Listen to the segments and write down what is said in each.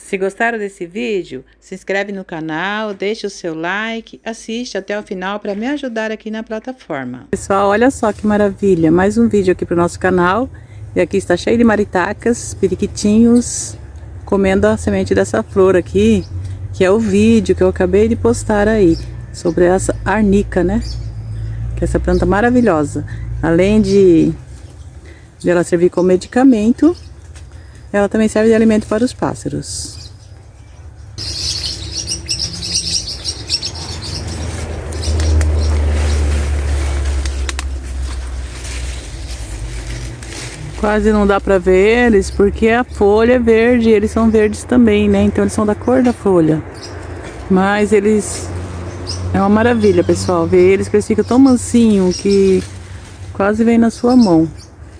Se gostaram desse vídeo, se inscreve no canal, deixa o seu like, assiste até o final para me ajudar aqui na plataforma. Pessoal, olha só que maravilha, mais um vídeo aqui para o nosso canal. E aqui está cheio de maritacas, periquitinhos, comendo a semente dessa flor aqui, que é o vídeo que eu acabei de postar aí, sobre essa arnica, né? Que é essa planta maravilhosa. Além de ela servir como medicamento, ela também serve de alimento para os pássaros. Quase não dá para ver eles porque a folha é verde, eles são verdes também, né? Então eles são da cor da folha. Mas eles... é uma maravilha, pessoal, ver eles, que eles ficam tão mansinhos que quase vem na sua mão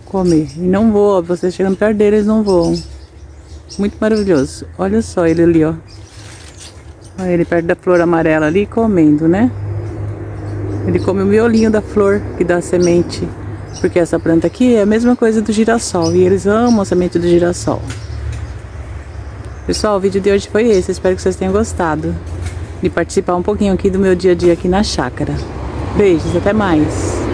comer. E não voa, você chegando perto deles, eles não voam. Muito maravilhoso. Olha só ele ali, ó. Olha ele perto da flor amarela ali, comendo, né? Ele come o miolinho da flor que dá semente. Porque essa planta aqui é a mesma coisa do girassol. E eles amam a semente do girassol. Pessoal, o vídeo de hoje foi esse. Espero que vocês tenham gostado de participar um pouquinho aqui do meu dia a dia aqui na chácara. Beijos, até mais.